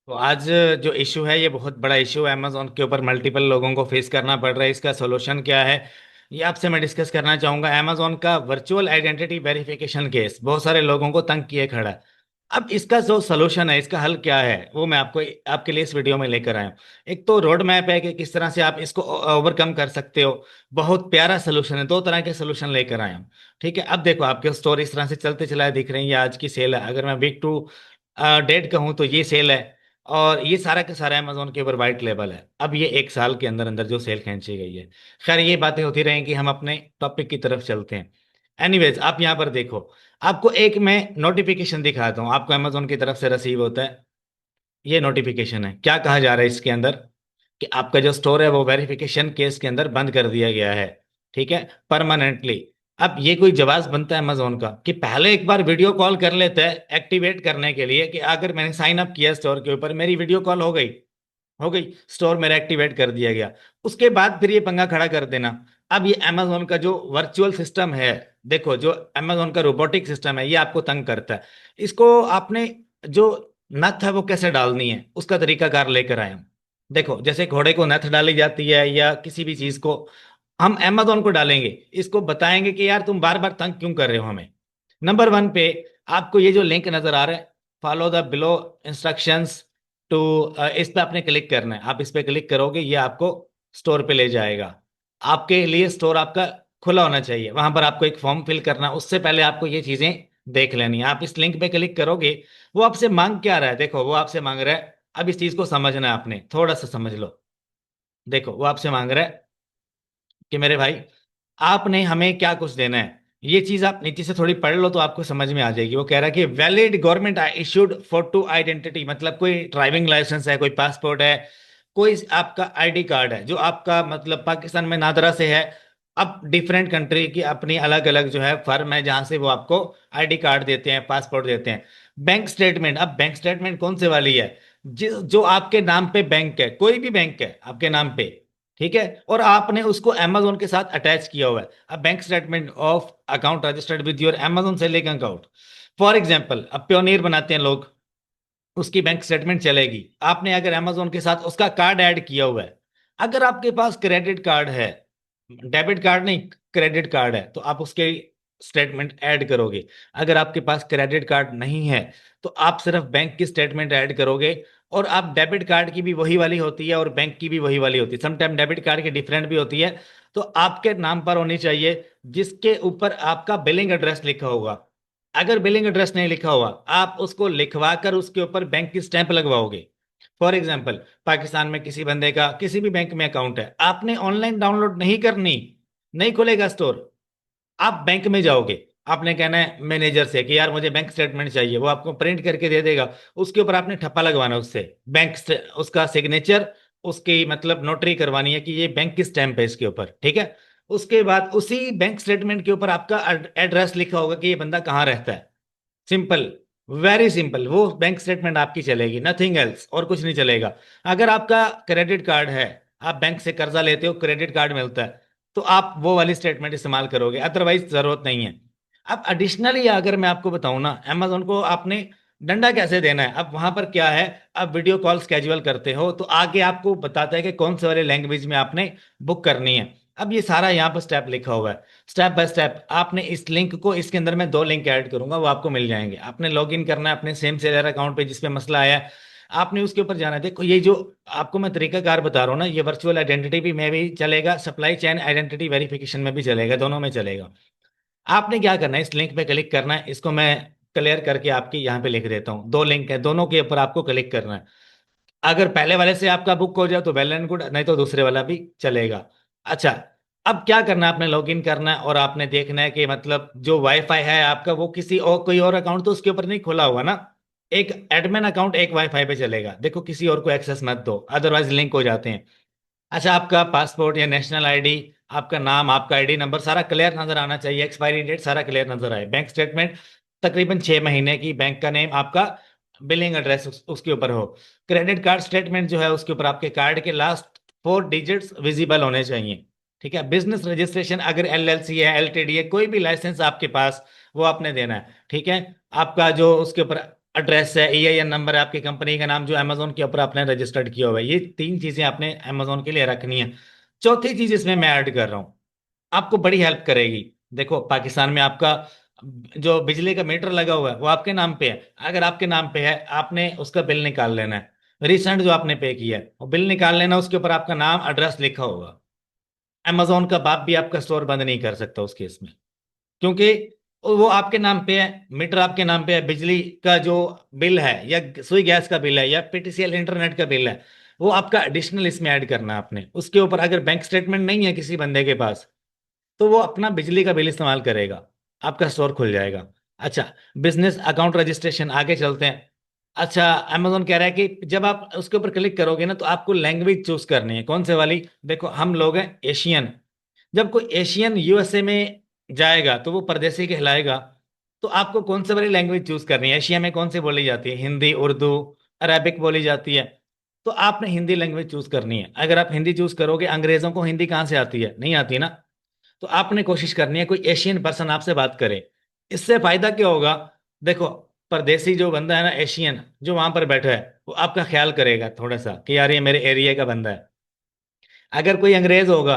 तो आज जो इशू है ये बहुत बड़ा इशू है। अमेजोन के ऊपर मल्टीपल लोगों को फेस करना पड़ रहा है। इसका सोल्यूशन क्या है ये आपसे मैं डिस्कस करना चाहूंगा। अमेजोन का वर्चुअल आइडेंटिटी वेरिफिकेशन केस बहुत सारे लोगों को तंग किए खड़ा है। अब इसका जो सोल्यूशन है, इसका हल क्या है, वो मैं आपको आपके लिए इस वीडियो में लेकर आया हूँ। एक तो रोड मैप है कि किस तरह से आप इसको ओवरकम कर सकते हो। बहुत प्यारा सोल्यूशन है, दो तरह के सोल्यूशन लेकर आया हूँ। ठीक है, अब देखो आपके स्टोर इस तरह से चलते चलाए दिख रही है। ये आज की सेल है, अगर मैं वीक टू डेट कहूँ तो ये सेल है। और ये सारा का सारा अमेजोन के ऊपर वाइट लेबल है। अब ये एक साल के अंदर अंदर जो सेल खींची गई है। खैर ये बातें होती रहेंगी, हम अपने टॉपिक की तरफ चलते हैं। एनीवेज, आप यहाँ पर देखो, आपको एक मैं नोटिफिकेशन दिखाता हूँ। आपको अमेजोन की तरफ से रिसीव होता है, ये नोटिफिकेशन है। क्या कहा जा रहा है इसके अंदर कि आपका जो स्टोर है वो वेरिफिकेशन केस के अंदर बंद कर दिया गया है। ठीक है, परमानेंटली। अब ये कोई जवाब बनता है अमेजोन का कि पहले एक बार वीडियो कॉल कर लेते हैं एक्टिवेट करने के लिए, कि अगर मैंने साइन अप किया स्टोर के ऊपर, मेरी वीडियो कॉल हो गई, स्टोर मेरा एक्टिवेट कर दिया गया, उसके बाद फिर ये पंगा खड़ा कर देना। अब ये अमेजोन का जो वर्चुअल सिस्टम है, देखो जो अमेजोन का रोबोटिक सिस्टम है, ये आपको तंग करता है। इसको आपने जो नथ है वो कैसे डालनी है उसका तरीकाकार लेकर आए हम। देखो, जैसे घोड़े को नथ डाली जाती है या किसी भी चीज को, हम अमेजोन को डालेंगे। इसको बताएंगे कि यार तुम बार बार तंग क्यों कर रहे हो हमें। नंबर वन पे आपको ये जो लिंक नजर आ रहा है, follow the below instructions to, इस पे आपने क्लिक करना है। आप इस पे क्लिक करोगे, ये आपको स्टोर पे ले जाएगा। आपके लिए स्टोर आपका खुला होना चाहिए, वहां पर आपको एक फॉर्म फिल करना, उससे पहले आपको ये चीजें देख लेनी है। आप इस लिंक पे क्लिक करोगे, वो आपसे मांग क्या रहा है, देखो वो आपसे मांग रहा है, अब इस चीज को समझना है, आपने थोड़ा सा समझ लो। देखो वो आपसे मांग रहा है कि मेरे भाई, आपने हमें क्या कुछ देना है। ये चीज आप नीचे से थोड़ी पढ़ लो तो आपको समझ में आ जाएगी। वो कह रहा है कि valid government issued photo identity, मतलब कोई ड्राइविंग लाइसेंस है, कोई पासपोर्ट है, कोई आपका आईडी कार्ड है जो आपका मतलब पाकिस्तान में नादरा से है। अब डिफरेंट कंट्री की अपनी अलग अलग जो है फर्म है जहां से वो आपको आईडी कार्ड देते हैं, पासपोर्ट देते हैं। बैंक स्टेटमेंट, अब बैंक स्टेटमेंट कौन से वाली है, जिस जो आपके नाम पे बैंक है, कोई भी बैंक है आपके नाम पे, ठीक है, और आपने उसको अमेजोन के साथ अटैच किया हुआ है। अब bank statement of account registered with your Amazon selling account. For example, अब प्योनीर बनाते हैं लोग, उसकी बैंक स्टेटमेंट चलेगी। आपने अगर अमेजोन के साथ उसका कार्ड ऐड किया हुआ है, अगर आपके पास क्रेडिट कार्ड है, डेबिट कार्ड नहीं, क्रेडिट कार्ड है, तो आप उसके स्टेटमेंट ऐड करोगे। अगर आपके पास क्रेडिट कार्ड नहीं है तो आप सिर्फ बैंक की स्टेटमेंट ऐड करोगे। और आप डेबिट कार्ड की भी वही वाली होती है और बैंक की भी वही वाली होती है, समटाइम डेबिट कार्ड की डिफरेंट भी होती है। तो आपके नाम पर होनी चाहिए जिसके ऊपर आपका बिलिंग एड्रेस लिखा होगा। अगर बिलिंग एड्रेस नहीं लिखा हुआ, आप उसको लिखवा कर उसके ऊपर बैंक की स्टैंप लगवाओगे। फॉर एग्जाम्पल, पाकिस्तान में किसी बंदे का किसी भी बैंक में अकाउंट है, आपने ऑनलाइन डाउनलोड नहीं करनी, नहीं खुलेगा स्टोर। आप बैंक में जाओगे, आपने कहना है मैनेजर से कि यार मुझे बैंक स्टेटमेंट चाहिए, वो आपको प्रिंट करके दे देगा। उसके ऊपर आपने ठप्पा लगवाना उससे, उसका सिग्नेचर, उसकी मतलब नोटरी करवानी है कि ये बैंक की स्टैंप है इसके ऊपर, ठीक है। उसके बाद उसी बैंक स्टेटमेंट के ऊपर आपका एड्रेस लिखा होगा कि ये बंदा कहाँ रहता है। सिंपल, वेरी सिंपल, वो बैंक स्टेटमेंट आपकी चलेगी, नथिंग एल्स, और कुछ नहीं चलेगा। अगर आपका क्रेडिट कार्ड है, आप बैंक से कर्जा लेते हो, क्रेडिट कार्ड मिलता है, तो आप वो वाली स्टेटमेंट इस्तेमाल करोगे, अदरवाइज जरूरत नहीं है। अब एडिशनली अगर मैं आपको बताऊं ना, अमेजोन को आपने डंडा कैसे देना है, अब वहां पर क्या है, अब वीडियो कॉल स्केड्यूल करते हो तो आगे आपको बताता है कि कौन से वाले लैंग्वेज में आपने बुक करनी है। अब ये सारा यहाँ पर स्टेप लिखा हुआ है, स्टेप बाय स्टेप। आपने इस लिंक को, इसके अंदर मैं दो लिंक ऐड करूंगा, वो आपको मिल जाएंगे। आपने लॉग इन करना है अपने सेम सेलर अकाउंट पे जिस पे मसला आया है, आपने उसके ऊपर जाना है। देखो ये जो आपको मैं तरीकाकार बता रहा हूँ ना, ये वर्चुअल आइडेंटिटी भी में भी चलेगा, सप्लाई चेन आइडेंटिटी वेरिफिकेशन में भी चलेगा, दोनों में चलेगा। आपने क्या करना है, इस लिंक पे क्लिक करना है। इसको मैं क्लियर करके आपकी यहाँ पे लिख देता हूँ, दो लिंक है, दोनों के ऊपर आपको क्लिक करना है। अगर पहले वाले से आपका बुक हो जाए तो वेल एंड गुड, नहीं तो दूसरे वाला भी चलेगा। अच्छा, अब क्या करना है, आपने लॉगिन करना है और आपने देखना है कि मतलब जो वाईफाई है आपका वो किसी और कोई और अकाउंट तो उसके ऊपर नहीं खुला हुआ ना। एक एडमिन अकाउंट एक वाईफाई पे चलेगा, देखो किसी और को एक्सेस मत दो, अदरवाइज लिंक हो जाते हैं। अच्छा, आपका पासपोर्ट या नेशनल आईडी, आपका नाम, आपका आईडी नंबर सारा क्लियर नजर आना चाहिए, एक्सपायरी डेट सारा क्लियर नजर आए। बैंक स्टेटमेंट तकरीबन 6 महीने की, बैंक का नेम आपका, बिलिंग एड्रेस उसके ऊपर हो। क्रेडिट कार्ड स्टेटमेंट जो है उसके ऊपर आपके कार्ड के लास्ट 4 डिजिट्स विजिबल होने चाहिए। ठीक है, बिजनेस रजिस्ट्रेशन अगर एलएलसी है, एलटीडी है, कोई भी लाइसेंस आपके पास, वो आपने देना है। ठीक है, आपका जो उसके ऊपर एड्रेस है, EIN नंबर है, आपकी कंपनी का नाम जो अमेजोन के ऊपर आपने रजिस्टर्ड किया हुआ है, ये 3 चीजें आपने अमेजोन के लिए रखनी है। चौथी चीज इसमें मैं ऐड कर रहा हूँ, आपको बड़ी हेल्प करेगी। देखो पाकिस्तान में आपका जो बिजली का मीटर लगा हुआ है वो आपके नाम पे है। अगर आपके नाम पे है, आपने उसका बिल निकाल लेना है, रिसेंट जो आपने पे किया है वो बिल निकाल लेना, उसके ऊपर आपका नाम एड्रेस लिखा होगा। अमेजोन का बाप भी आपका स्टोर बंद नहीं कर सकता उस केस में, क्योंकि वो आपके नाम पे है, मीटर आपके नाम पे है, बिजली का जो बिल है या सुई गैस का बिल है या PTCL इंटरनेट का बिल है, वो आपका एडिशनल इसमें ऐड करना है आपने। उसके ऊपर अगर बैंक स्टेटमेंट नहीं है किसी बंदे के पास, तो वो अपना बिजली का बिल इस्तेमाल करेगा, आपका स्टोर खुल जाएगा। अच्छा, बिजनेस अकाउंट रजिस्ट्रेशन, आगे चलते हैं। अच्छा, अमेजोन कह रहा है कि जब आप उसके ऊपर क्लिक करोगे ना, तो आपको लैंग्वेज चूज करनी है, कौन से वाली। देखो हम लोग हैं एशियन, जब कोई एशियन USA में जाएगा तो वो परदेसी कहलाएगा। तो आपको कौन से वाली लैंग्वेज चूज करनी है, एशिया में कौन सी बोली जाती है, हिंदी, उर्दू, अरेबिक बोली जाती है। तो आपने हिंदी लैंग्वेज चूज करनी है। अगर आप हिंदी चूज करोगे, अंग्रेजों को हिंदी कहाँ से आती है, नहीं आती ना। तो आपने कोशिश करनी है कोई एशियन पर्सन आपसे बात करे। इससे फायदा क्या होगा, देखो परदेसी जो बंदा है ना, एशियन जो वहां पर बैठा है, वो आपका ख्याल करेगा थोड़ा सा कि यार ये मेरे एरिया का बंदा है। अगर कोई अंग्रेज होगा,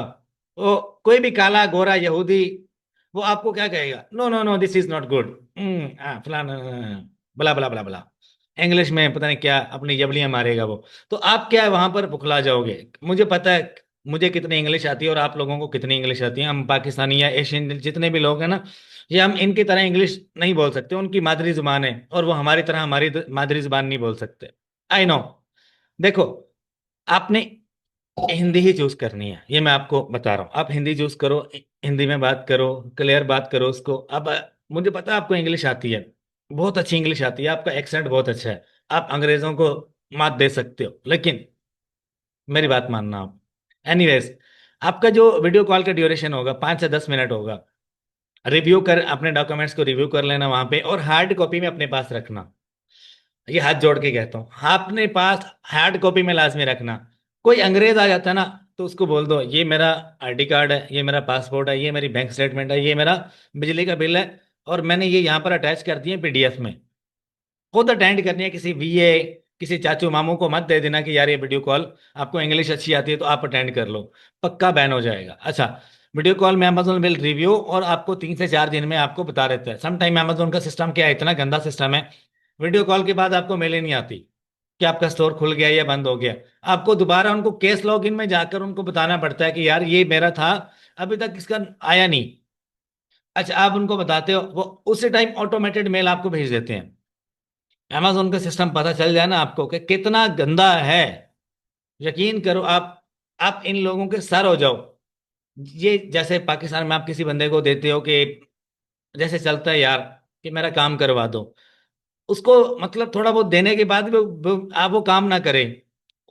वो कोई भी काला गोरा यहूदी, वो आपको क्या कहेगा, no no no this is not good, फलाना, बला बला बला बला, इंग्लिश में पता नहीं क्या अपनी जबलियां मारेगा वो। तो आप क्या है वहां पर बुखला जाओगे। मुझे पता है मुझे कितनी इंग्लिश आती है और आप लोगों को कितनी इंग्लिश आती है। हम पाकिस्तानी या एशियन जितने भी लोग हैं ना, ये हम इनकी तरह इंग्लिश नहीं बोल सकते, उनकी मादरी जुबान है, और वो हमारी तरह हमारी मादरी जुबान नहीं बोल सकते। I know. देखो, आपने हिंदी ही चूज करनी है, ये मैं आपको बता रहा हूँ। आप हिंदी चूज करो, हिंदी में बात करो, क्लियर बात करो उसको। अब मुझे पता है आपको इंग्लिश आती है, बहुत अच्छी इंग्लिश आती है, आपका एक्सेंट बहुत अच्छा है, आप अंग्रेजों को मात दे सकते हो, लेकिन मेरी बात मानना आप। एनीवेज, आपका जो वीडियो कॉल का ड्यूरेशन होगा 5 से 10 मिनट होगा। रिव्यू कर, अपने डॉक्यूमेंट्स को रिव्यू कर लेना वहां पे, और हार्ड कॉपी में अपने पास रखना। ये हाथ जोड़ के कहता हूँ, अपने पास हार्ड कॉपी में लाजमी रखना। कोई अंग्रेज आ जाता है ना, तो उसको बोल दो ये मेरा ID कार्ड है, ये मेरा पासपोर्ट है, ये मेरी बैंक स्टेटमेंट है, ये मेरा बिजली का बिल है, और मैंने ये यहाँ पर अटैच कर दिए PDF में। खुद अटेंड करनी है, किसी VA, किसी चाचू मामू को मत दे देना कि यार ये वीडियो कॉल, आपको इंग्लिश अच्छी आती है तो आप अटेंड कर लो, पक्का बैन हो जाएगा। अच्छा, वीडियो कॉल में अमेजोन बिल रिव्यू, और आपको 3 से 4 दिन में आपको बता देता है। सम टाइम अमेजोन का सिस्टम क्या है, इतना गंदा सिस्टम है, वीडियो कॉल के बाद आपको मेल ही नहीं आती कि आपका स्टोर खुल गया या बंद हो गया। आपको दोबारा उनको केस लॉगिन में जाकर उनको बताना पड़ता है कि यार ये मेरा था, अभी तक इसका आया नहीं। अच्छा, आप उनको बताते हो, वो उसी टाइम ऑटोमेटेड मेल आपको भेज देते हैं। अमेजोन का सिस्टम पता चल जाए ना आपको कि कितना गंदा है, यकीन करो आप इन लोगों के सर हो जाओ। ये जैसे पाकिस्तान में आप किसी बंदे को देते हो कि जैसे चलता है यार कि मेरा काम करवा दो, उसको मतलब थोड़ा बहुत देने के बाद भी आप वो काम ना करे,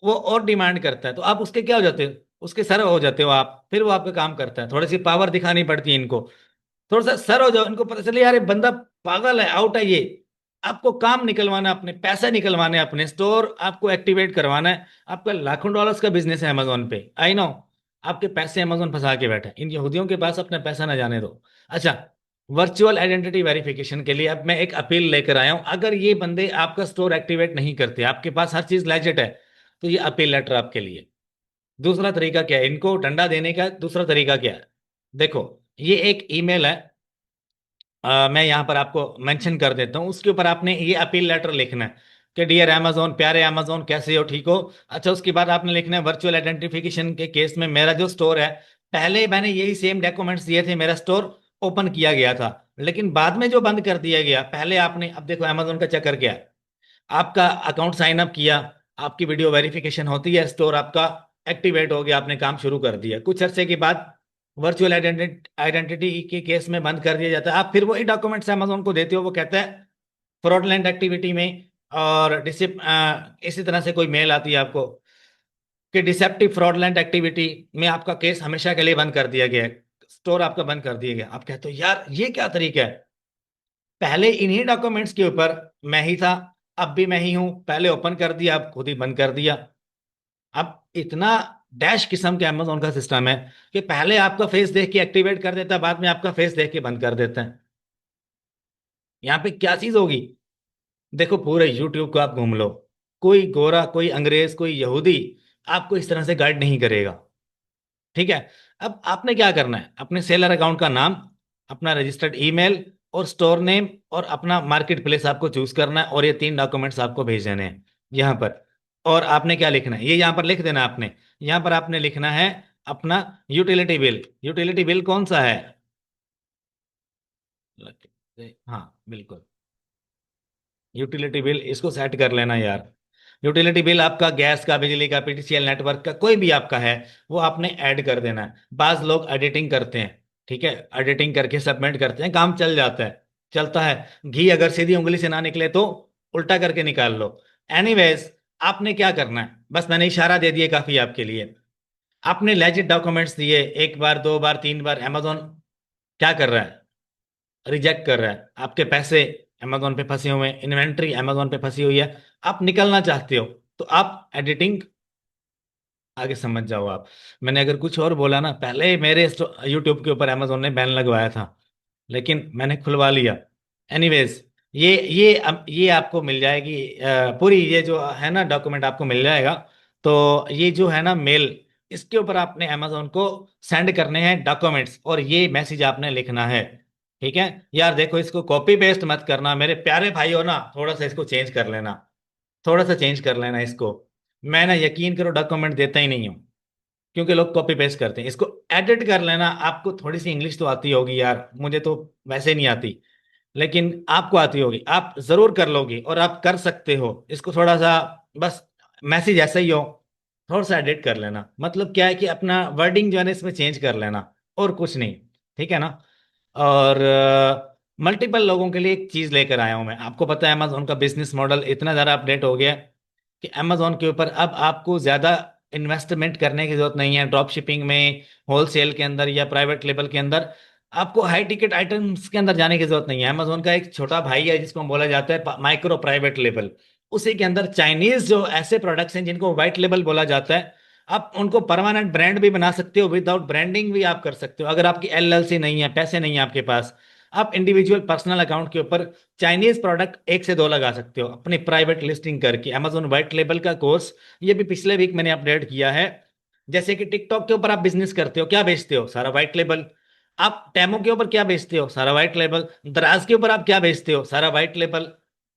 वो और डिमांड करता है, तो आप उसके क्या हो जाते हो, उसके सर हो जाते हो आप। फिर वो आपका काम करता है, थोड़ी सी पावर दिखानी पड़ती है इनको, थोड़ा सा सर हो जाओ, इनको पता चले यार ये बंदा पागल है, आउट है ये। आपको काम निकलवाना है, अपने पैसे निकलवाने हैं, अपने स्टोर आपको एक्टिवेट करवाना है। आपका लाखों डॉलर्स का बिजनेस है अमेजोन पे, आई नो। आपके पैसे अमेजोन फंसा के बैठे हैं। इन यहूदियों के पास अपना पैसा ना जाने दो। अच्छा, वर्चुअल आइडेंटिटी वेरिफिकेशन के लिए अब मैं एक अपील लेकर आया हूं। अगर ये बंदे आपका स्टोर एक्टिवेट नहीं करते, आपके पास हर चीज लेजिट है, तो ये अपील लेटर आपके लिए। दूसरा तरीका क्या है, इनको डंडा देने का दूसरा तरीका क्या है, देखो ये एक ईमेल है, मैं यहाँ पर आपको मेंशन कर देता हूँ। उसके ऊपर आपने ये अपील लेटर लिखना है कि डियर अमेजोन, प्यारे अमेजोन, कैसे हो, ठीक हो। अच्छा, उसके बाद आपने लिखना है वर्चुअल आइडेंटिफिकेशन के केस में मेरा जो स्टोर है, पहले मैंने यही सेम डॉक्यूमेंट्स दिए थे, मेरा स्टोर ओपन किया गया था, लेकिन बाद में जो बंद कर दिया गया, पहले आपने, अब देखो अमेजोन का चक्कर क्या है, आपका अकाउंट साइन अप किया, आपकी वीडियो वेरिफिकेशन होती है, स्टोर आपका एक्टिवेट हो गया, आपने काम शुरू कर दिया, कुछ अरसे के बाद वर्चुअल आइडेंटिटी के केस में बंद कर दिया जाता है। आप फिर वही डॉक्यूमेंट्स अमेजोन को देते हो, वो कहता है फ्रॉडलेंट एक्टिविटी में, और इसी तरह से कोई मेल आती है आपको कि डिसेप्टिव फ्रॉडलेंट एक्टिविटी में आपका केस हमेशा के लिए बंद कर दिया गया है, स्टोर आपका बंद कर दिया गया। आप कहते हो यार ये क्या तरीका है, पहले इन्हीं डॉक्यूमेंट्स के ऊपर मैं ही था, अब भी मैं ही हूं, पहले ओपन कर दिया, अब खुद ही बंद कर दिया। अब इतना डैश किस्म के अमेजोन का सिस्टम है कि पहले आपका फेस देख के एक्टिवेट कर देता है, बाद में आपका फेस देख के बंद कर देता है। यहाँ पे क्या चीज होगी, देखो पूरे यूट्यूब को आप घूम लो, कोई गोरा, कोई अंग्रेज, कोई यहूदी आपको इस तरह से गाइड नहीं करेगा। ठीक है। अब आपने क्या करना है, अपने सेलर अकाउंट का नाम, अपना रजिस्टर्ड ईमेल और स्टोर नेम और अपना मार्केट प्लेस आपको चूज करना है, और ये तीन डॉक्यूमेंट्स आपको भेज देने हैं यहाँ पर। और आपने क्या लिखना है, ये यहाँ पर लिख देना है आपने। यहाँ पर आपने लिखना है अपना यूटिलिटी बिल। यूटिलिटी बिल कौन सा है? हाँ बिल्कुल, यूटिलिटी बिल इसको सेट कर लेना यार। यूटिलिटी बिल आपका गैस का, बिजली का, पीटीसीएल नेटवर्क का, कोई भी आपका है, वो आपने ऐड कर देना है। बाज लोग एडिटिंग करते हैं, ठीक है, एडिटिंग करके सबमिट करते हैं, काम चल जाता है, चलता है। घी अगर सीधी उंगली से ना निकले तो उल्टा करके निकाल लो। एनीवेज, आपने क्या करना है, बस मैंने इशारा दे दिया काफी आपके लिए। आपने लेजिट डॉक्यूमेंट्स दिए, एक बार, दो बार, तीन बार, amazon क्या कर रहा है, रिजेक्ट कर रहा है। आपके पैसे अमेजोन पे फंसे हुए हैं, इन्वेंट्री अमेजोन पे फंसी हुई है, आप निकलना चाहते हो, तो आप एडिटिंग, आगे समझ जाओ आप। मैंने अगर कुछ और बोला ना, पहले मेरे यूट्यूब के ऊपर अमेजोन ने बैन लगवाया था, लेकिन मैंने खुलवा लिया। एनीवेज, ये अब ये आपको मिल जाएगी पूरी, ये जो है ना डॉक्यूमेंट आपको मिल जाएगा। तो ये जो है ना मेल, इसके ऊपर आपने अमेजोन को सेंड करने हैं डॉक्यूमेंट्स, और ये मैसेज आपने लिखना है। ठीक है यार, देखो इसको कॉपी पेस्ट मत करना मेरे प्यारे भाई हो ना, थोड़ा सा इसको चेंज कर लेना, थोड़ा सा चेंज कर लेना इसको। मैं ना, यकीन करो, डॉक्यूमेंट देता ही नहीं हूँ, क्योंकि लोग कॉपी पेस्ट करते हैं। इसको एडिट कर लेना। आपको थोड़ी सी इंग्लिश तो आती होगी यार, मुझे तो वैसे नहीं आती, लेकिन आपको आती होगी, आप जरूर कर लोगे और आप कर सकते हो। इसको थोड़ा सा, बस मैसेज ऐसा ही हो, थोड़ा सा एडिट कर लेना, मतलब क्या है कि अपना वर्डिंग जो है ना इसमें चेंज कर लेना, और कुछ नहीं। ठीक है ना। और मल्टीपल लोगों के लिए एक चीज लेकर आया हूं मैं। आपको पता है अमेजोन का बिजनेस मॉडल इतना ज्यादा अपडेट हो गया है कि अमेजोन के ऊपर अब आपको ज्यादा इन्वेस्टमेंट करने की जरूरत नहीं है, ड्रॉप शिपिंग में, होलसेल के अंदर या प्राइवेट लेवल के अंदर। आपको हाई टिकट आइटम्स के अंदर जाने की जरूरत नहीं है। अमेजोन का एक छोटा भाई है जिसको बोला जाता है माइक्रो प्राइवेट लेवल, उसी के अंदर चाइनीज जो ऐसे प्रोडक्ट्स हैं जिनको व्हाइट लेबल बोला जाता है, आप उनको परमानेंट ब्रांड भी बना सकते हो, विदाउट ब्रांडिंग भी आप कर सकते हो। अगर आपकी एलएलसी नहीं है, पैसे नहीं है आपके पास, आप इंडिविजुअल पर्सनल अकाउंट के ऊपर चाइनीज प्रोडक्ट एक से दो लगा सकते हो अपनी प्राइवेट लिस्टिंग करके। अमेजोन व्हाइट लेबल का कोर्स ये भी पिछले वीक मैंने अपडेट किया है। जैसे कि टिकटॉक के ऊपर आप बिजनेस करते हो, क्या बेचते हो, सारा व्हाइट लेबल। आप टेमो के ऊपर क्या बेचते हो, सारा व्हाइट लेबल। दराज के ऊपर आप क्या बेचते हो, सारा व्हाइट लेबल।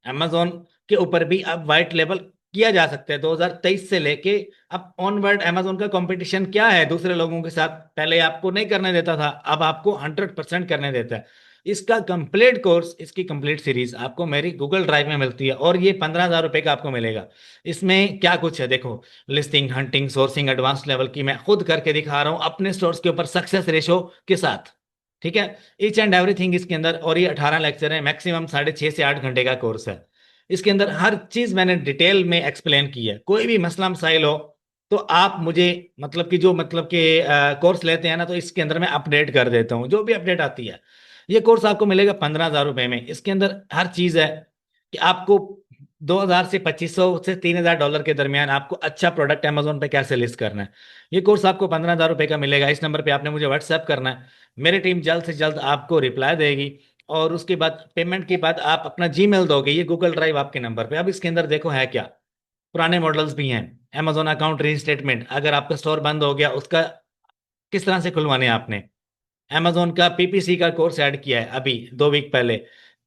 अमेजोन के ऊपर भी अब व्हाइट लेबल किया जा सकता है। 2023 से लेके अब ऑनवर्ड अमेजोन का कंपटीशन क्या है दूसरे लोगों के साथ, पहले आपको नहीं करने देता था, अब आपको 100% करने देता है। इसका कंप्लीट कोर्स, इसकी कंप्लीट सीरीज आपको मेरी गूगल ड्राइव में मिलती है, और ये 15,000 रुपये का आपको मिलेगा। इसमें क्या कुछ है देखो, listing, hunting, sourcing, advance level की मैं खुद करके दिखा रहा हूँ अपने स्टोर्स के ऊपर सक्सेस रेशो के साथ। ठीक है, ईच एंड एवरीथिंग इसके अंदर। और ये 18 लेक्चर है, मैक्सिमम 6.5 से 8 घंटे का कोर्स है। इसके अंदर हर चीज मैंने डिटेल में एक्सप्लेन की है। कोई भी मसला मसाइल हो तो आप मुझे, मतलब कि जो, मतलब कि कोर्स लेते हैं ना, तो इसके अंदर मैं अपडेट कर देता हूँ जो भी अपडेट आती है। ये कोर्स आपको मिलेगा 15,000 रुपए में। इसके अंदर हर चीज है कि आपको 2,000 से 2,500 से 3,000 डॉलर के दरमियान आपको अच्छा प्रोडक्ट अमेजोन पे कैसे लिस्ट करना है। ये कोर्स आपको 15,000 रुपए का मिलेगा। इस नंबर पे आपने मुझे व्हाट्सएप करना है, मेरी टीम जल्द से जल्द आपको रिप्लाई देगी। और उसके बाद पेमेंट के बाद आप अपना जीमेल दोगे, ये गूगल ड्राइव आपके नंबर पे। अब इसके अंदर देखो है क्या, पुराने मॉडल्स भी हैं। अमेजोन अकाउंट रीस्टेटमेंट, अगर आपका स्टोर बंद हो गया, उसका किस तरह से खुलवाने हैं आपने। अमेजोन का पीपीसी का कोर्स ऐड किया है अभी 2 वीक पहले।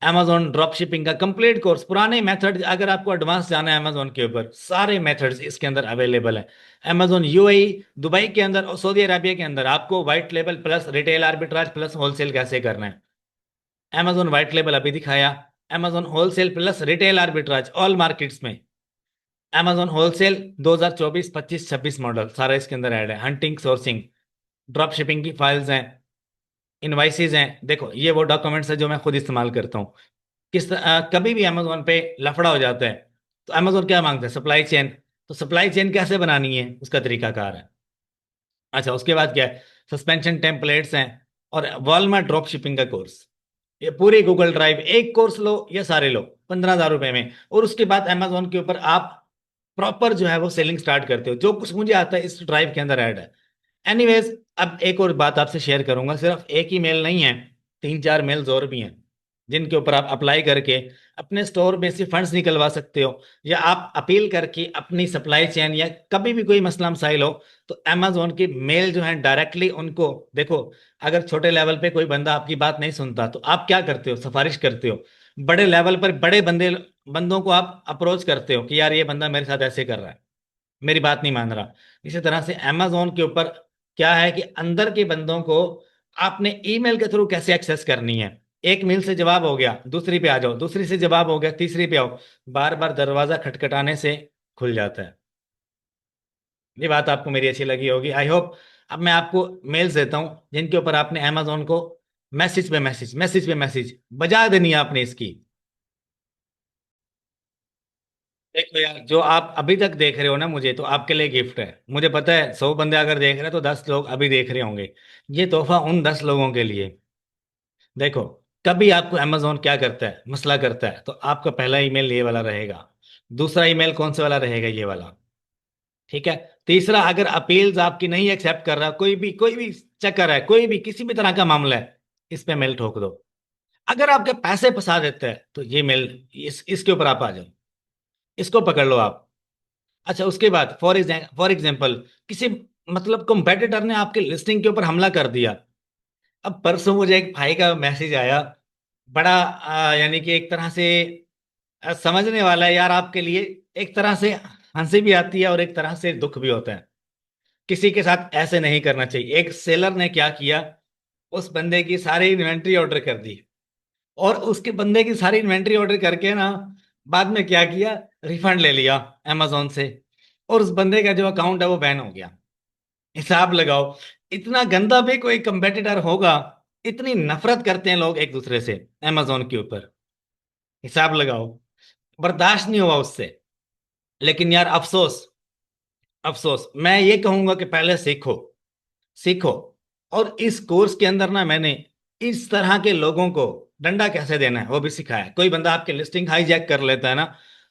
अमेजोन ड्रॉप शिपिंग का कंप्लीट कोर्स, पुराने मेथड, अगर आपको एडवांस जाना है अमेजोन के ऊपर, सारे मेथड्स इसके अंदर अवेलेबल है। अमेजोन यूएई, दुबई के अंदर और सऊदी अरबिया के अंदर आपको white label plus retail arbitrage plus wholesale कैसे करना है। अमेजोन व्हाइट लेबल अभी दिखाया, Amazon wholesale plus retail arbitrage all markets में। अमेजोन होलसेल 2024, 25, 26 मॉडल सारा इसके अंदर ऐड है। हंटिंग, सोर्सिंग, ड्रॉप शिपिंग की फाइल्स हैं, इनवाइसेज हैं। देखो ये वो डॉक्यूमेंट्स है जो मैं खुद इस्तेमाल करता हूँ। कभी भी अमेजोन पे लफड़ा हो जाता है तो अमेजोन क्या मांगता है, सप्लाई चेन। तो सप्लाई चेन कैसे बनानी है उसका तरीकाकार है। अच्छा, उसके बाद क्या है, सस्पेंशन टेम्पलेट्स हैं, और वॉलमार्ट ड्रॉप शिपिंग का कोर्स। ये पूरी गूगल ड्राइव, एक कोर्स लो या सारे लो, 15,000 रुपए में। और उसके बाद अमेजोन के ऊपर आप प्रॉपर जो है वो सेलिंग स्टार्ट करते हो। जो कुछ मुझे आता है इस ड्राइव के अंदर ऐड है। एनीवेज, अब एक और बात आपसे शेयर करूंगा, सिर्फ एक ही मेल नहीं है, तीन चार मेल्स और भी हैं। जिनके ऊपर आप अप्लाई करके अपने स्टोर में से फंड्स निकलवा सकते हो, या आप अपील करके अपनी सप्लाई चेन, या कभी भी कोई मसला मसाइल हो तो अमेजोन की मेल जो है डायरेक्टली उनको देखो। अगर छोटे लेवल पे कोई बंदा आपकी बात नहीं सुनता तो आप क्या करते हो, सिफारिश करते हो। बड़े लेवल पर बड़े बंदों को आप अप्रोच करते हो कि यार ये बंदा मेरे साथ ऐसे कर रहा है, मेरी बात नहीं मान रहा। इसी तरह से अमेजोन के ऊपर क्या है कि अंदर के बंदों को आपने ईमेल के थ्रू कैसे एक्सेस करनी है। एक मेल से जवाब हो गया, दूसरी पे आ जाओ, दूसरी से जवाब हो गया, तीसरी पे आओ। बार बार दरवाजा खटखटाने से खुल जाता है। ये बात आपको मेरी अच्छी लगी होगी, आई होप। अब मैं आपको मेल्स देता हूं जिनके ऊपर आपने अमेजोन को मैसेज पे मैसेज, मैसेज पे मैसेज बजा देनी है आपने इसकी। देखो यार, जो आप अभी तक देख रहे हो ना मुझे, तो आपके लिए गिफ्ट है। मुझे पता है 100 बंदे अगर देख रहे हैं तो 10 लोग अभी देख रहे होंगे। ये तोहफा उन 10 लोगों के लिए। देखो, कभी आपको अमेजोन क्या करता है, मसला करता है, तो आपका पहला ईमेल ये वाला रहेगा। दूसरा ईमेल कौन से वाला रहेगा, ये वाला। ठीक है। तीसरा, अगर अपील्स आपकी नहीं एक्सेप्ट कर रहा, कोई भी चक्कर है, कोई भी किसी भी तरह का मामला है, इस पे मेल ठोक दो। अगर आपके पैसे फंसा देते हैं तो ये मेल, इसके ऊपर आप आ जाओ, इसको पकड़ लो आप। अच्छा, उसके बाद फॉर एग्जाम्पल किसी मतलब कंपेटिटर ने आपके लिस्टिंग के ऊपर हमला कर दिया। अब परसों मुझे एक भाई का मैसेज आया, बड़ा यानी कि एक तरह से समझने वाला है यार आपके लिए। एक तरह से हंसी भी आती है और एक तरह से दुख भी होता है। किसी के साथ ऐसे नहीं करना चाहिए। एक सेलर ने क्या किया, उस बंदे की सारी इन्वेंट्री ऑर्डर कर दी, और उसके बंदे की सारी इन्वेंट्री ऑर्डर करके ना बाद में क्या किया, रिफंड ले लिया अमेजोन से, और उस बंदे का जो अकाउंट है वो बैन हो गया। हिसाब लगाओ, इतना गंदा भी कोई कंपेटिटर होगा? इतनी नफरत करते हैं लोग एक दूसरे से अमेजोन के ऊपर। हिसाब लगाओ, बर्दाश्त नहीं हुआ उससे। लेकिन यार अफसोस, अफसोस मैं ये कहूंगा कि पहले सीखो, सीखो। और इस कोर्स के अंदर ना मैंने इस तरह के लोगों को डंडा कैसे देना है वो भी सिखाया है। कोई बंदा आपके लिस्टिंग हाईजैक कर लेता है ना,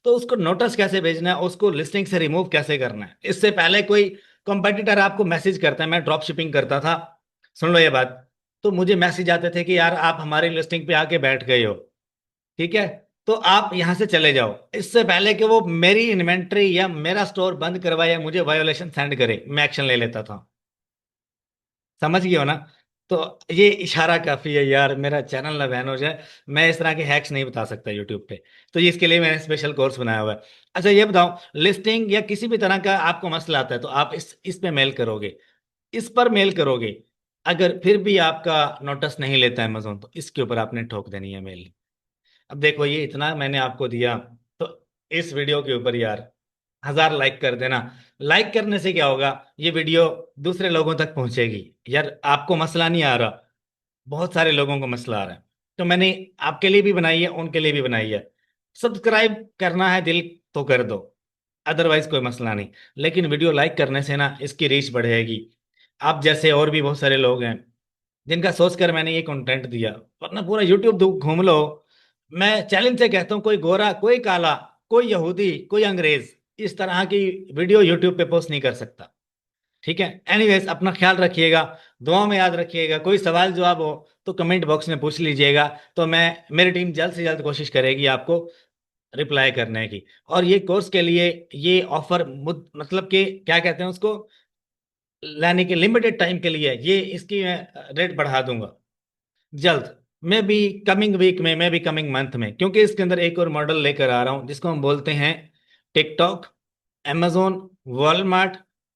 तो उसको नोटिस कैसे भेजना है, उसको लिस्टिंग से रिमूव कैसे करना है। इससे पहले कोई कंपेटिटर आपको मैसेज करता है, मैं ड्रॉप शिपिंग करता था, सुन लो ये बात। तो मुझे मैसेज आते थे कि यार आप हमारी लिस्टिंग पे आके बैठ गए हो, ठीक है, तो आप यहां से चले जाओ। इससे पहले कि वो मेरी इन्वेंट्री या मेरा स्टोर बंद करवाए या मुझे वायोलेशन सेंड करे, मैं एक्शन ले लेता था। समझ गए हो ना? तो ये इशारा काफी है यार, मेरा चैनल ना बैन हो जाए। मैं इस तरह के हैक्स नहीं बता सकता यूट्यूब पे, तो ये इसके लिए मैंने स्पेशल कोर्स बनाया हुआ है। अच्छा ये बताओ, लिस्टिंग या किसी भी तरह का आपको मसला आता है तो आप इस पे मेल करोगे, इस पर मेल करोगे। अगर फिर भी आपका नोटिस नहीं लेता है अमेजोन, तो इसके ऊपर आपने ठोक देनी है मेल। अब देखो, ये इतना मैंने आपको दिया, तो इस वीडियो के ऊपर यार 1000 लाइक कर देना। लाइक करने से क्या होगा, ये वीडियो दूसरे लोगों तक पहुंचेगी। यार आपको मसला नहीं आ रहा, बहुत सारे लोगों को मसला आ रहा है, तो मैंने आपके लिए भी बनाई है, उनके लिए भी बनाई है। सब्सक्राइब करना है दिल तो कर दो, अदरवाइज कोई मसला नहीं। लेकिन वीडियो लाइक करने से ना इसकी रीच बढ़ेगी। आप जैसे और भी बहुत सारे लोग हैं जिनका सोचकर मैंने ये कंटेंट दिया, वरना पूरा यूट्यूब घूम लो। मैं चैलेंज से कहता हूँ, कोई गोरा, कोई काला, कोई यहूदी, कोई अंग्रेज इस तरह की वीडियो यूट्यूब पे पोस्ट नहीं कर सकता। ठीक है, एनीवेज अपना ख्याल रखिएगा, दुआ में याद रखिएगा। कोई सवाल जवाब हो तो कमेंट बॉक्स में पूछ लीजिएगा, तो मैं, मेरी टीम जल्द से जल्द कोशिश करेगी आपको रिप्लाई करने की। और ये कोर्स के लिए ये ऑफर मतलब कि क्या कहते हैं उसको, यानी कि लिमिटेड टाइम के लिए ये इसकी मैं रेट बढ़ा दूंगा जल्द। मैं भी कमिंग वीक में, मैं भी कमिंग मंथ में, क्योंकि इसके अंदर एक और मॉडल लेकर आ रहा हूं जिसको हम बोलते हैं TikTok, amazon, Walmart,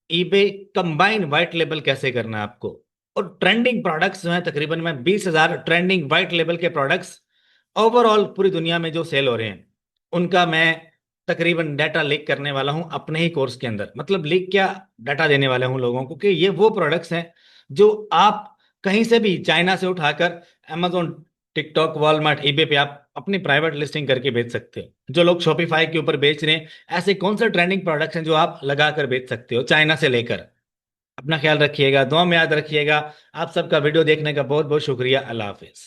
eBay combine white label कैसे करना है आपको। और ट्रेंडिंग प्रोडक्ट्स जो हैं, तकरीबन मैं 20,000 ट्रेंडिंग वाइट लेबल के प्रोडक्ट्स ओवरऑल पूरी दुनिया में जो सेल हो रहे हैं, उनका मैं तकरीबन डाटा लीक करने वाला हूं अपने ही कोर्स के अंदर। मतलब लीक क्या, डाटा देने वाला हूं लोगों को कि ये वो प्रोडक्ट्स हैं जो आप कहीं से भी चाइना से उठाकर amazon, टिकटॉक, वॉलमार्ट, ईबे पे आप अपनी प्राइवेट लिस्टिंग करके बेच सकते हो। जो लोग शॉपिफाई के ऊपर बेच रहे हैं, ऐसे कौन से ट्रेंडिंग प्रोडक्ट्स हैं जो आप लगा कर बेच सकते हो चाइना से लेकर। अपना ख्याल रखिएगा, दुआ में याद रखिएगा। आप सबका वीडियो देखने का बहुत बहुत शुक्रिया। अल्लाह हाफिज।